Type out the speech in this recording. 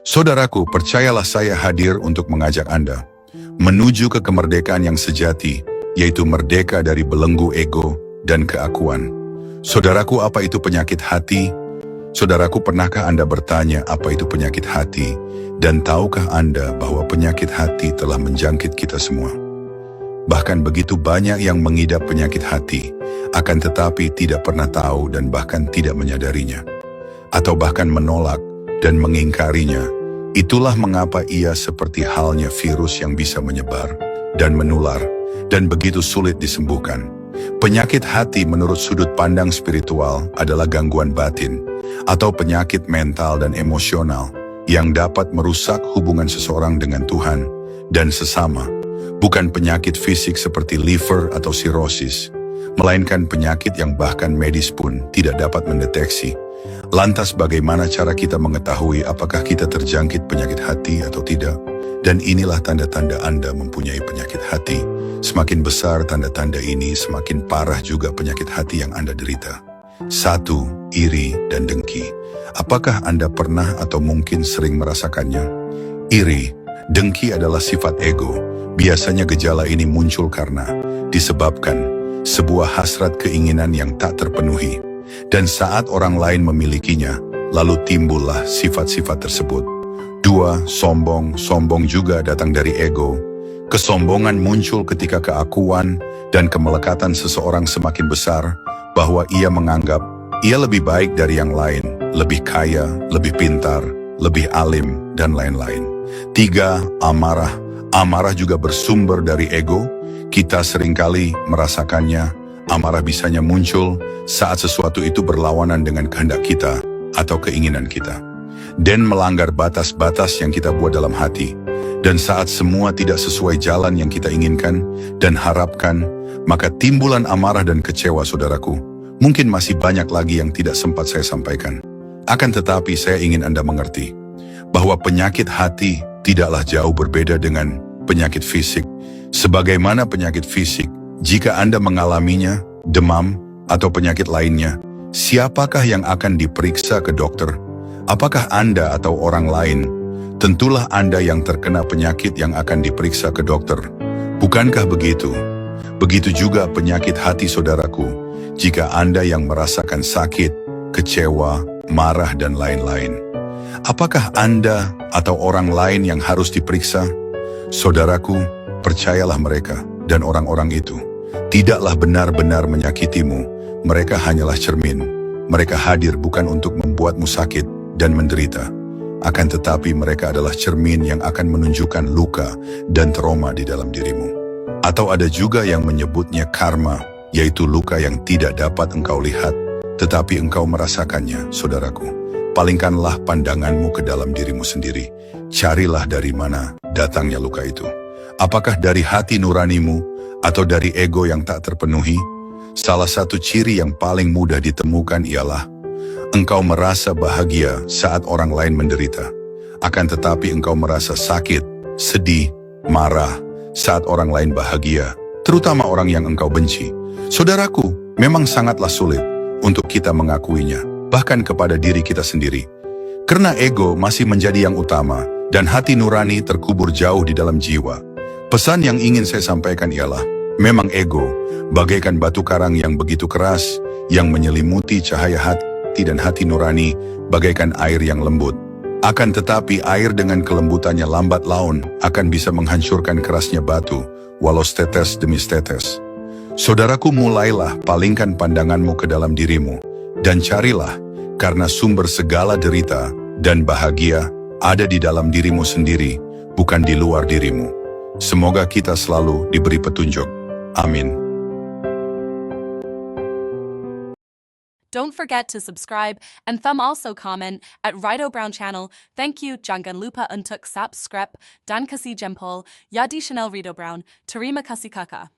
Saudaraku, percayalah saya hadir untuk mengajak Anda menuju ke kemerdekaan yang sejati, yaitu merdeka dari belenggu ego dan keakuan. Saudaraku, apa itu penyakit hati? Saudaraku, pernahkah Anda bertanya apa itu penyakit hati? Dan tahukah Anda bahwa penyakit hati telah menjangkit kita semua? Bahkan begitu banyak yang mengidap penyakit hati, akan tetapi tidak pernah tahu dan bahkan tidak menyadarinya. Atau bahkan menolak dan mengingkarinya. Itulah mengapa ia seperti halnya virus yang bisa menyebar dan menular dan begitu sulit disembuhkan. Penyakit hati menurut sudut pandang spiritual adalah gangguan batin atau penyakit mental dan emosional yang dapat merusak hubungan seseorang dengan Tuhan dan sesama. Bukan penyakit fisik seperti liver atau sirosis, melainkan penyakit yang bahkan medis pun tidak dapat mendeteksi. Lantas bagaimana cara kita mengetahui apakah kita terjangkit penyakit hati atau tidak? Dan inilah tanda-tanda Anda mempunyai penyakit hati. Semakin besar tanda-tanda ini, semakin parah juga penyakit hati yang Anda derita. 1. Iri dan dengki. Apakah Anda pernah atau mungkin sering merasakannya? Iri, dengki adalah sifat ego. Biasanya gejala ini muncul karena disebabkan sebuah hasrat keinginan yang tak terpenuhi. Dan saat orang lain memilikinya, lalu timbullah sifat-sifat tersebut. 2. Sombong. Sombong juga datang dari ego. Kesombongan muncul ketika keakuan dan kemelekatan seseorang semakin besar, bahwa ia menganggap ia lebih baik dari yang lain, lebih kaya, lebih pintar, lebih alim, dan lain-lain. 3. Amarah. Amarah juga bersumber dari ego. Kita seringkali merasakannya. Amarah bisanya muncul saat sesuatu itu berlawanan dengan kehendak kita atau keinginan kita. Dan melanggar batas-batas yang kita buat dalam hati. Dan saat semua tidak sesuai jalan yang kita inginkan dan harapkan, maka timbulan amarah dan kecewa, saudaraku. Mungkin masih banyak lagi yang tidak sempat saya sampaikan. Akan tetapi saya ingin Anda mengerti bahwa penyakit hati tidaklah jauh berbeda dengan penyakit fisik. Sebagaimana penyakit fisik, jika Anda mengalaminya, demam, atau penyakit lainnya, siapakah yang akan diperiksa ke dokter? Apakah Anda atau orang lain? Tentulah Anda yang terkena penyakit yang akan diperiksa ke dokter. Bukankah begitu? Begitu juga penyakit hati, saudaraku. Jika Anda yang merasakan sakit, kecewa, marah, dan lain-lain. Apakah Anda atau orang lain yang harus diperiksa? Saudaraku, percayalah mereka dan orang-orang itu tidaklah benar-benar menyakitimu. Mereka hanyalah cermin. Mereka hadir bukan untuk membuatmu sakit dan menderita. Akan tetapi mereka adalah cermin yang akan menunjukkan luka dan trauma di dalam dirimu. Atau ada juga yang menyebutnya karma, yaitu luka yang tidak dapat engkau lihat, tetapi engkau merasakannya, saudaraku. Palingkanlah pandanganmu ke dalam dirimu sendiri. Carilah dari mana datangnya luka itu. Apakah dari hati nuranimu atau dari ego yang tak terpenuhi? Salah satu ciri yang paling mudah ditemukan ialah engkau merasa bahagia saat orang lain menderita. Akan tetapi engkau merasa sakit, sedih, marah saat orang lain bahagia, terutama orang yang engkau benci. Saudaraku, memang sangatlah sulit untuk kita mengakuinya, bahkan kepada diri kita sendiri. Karena ego masih menjadi yang utama dan hati nurani terkubur jauh di dalam jiwa. Pesan yang ingin saya sampaikan ialah, memang ego, bagaikan batu karang yang begitu keras, yang menyelimuti cahaya hati dan hati nurani, bagaikan air yang lembut. Akan tetapi air dengan kelembutannya lambat laun akan bisa menghancurkan kerasnya batu, walau setetes demi setetes. Saudaraku, mulailah palingkan pandanganmu ke dalam dirimu, dan carilah, karena sumber segala derita dan bahagia ada di dalam dirimu sendiri, bukan di luar dirimu. Semoga kita selalu diberi petunjuk. Amin. Don't forget to subscribe and also comment at Rido Brown channel. Thank you. Jangan lupa untuk subscribe dan kasih jempol. Ya di channel Rido Brown. Terima kasih kakak.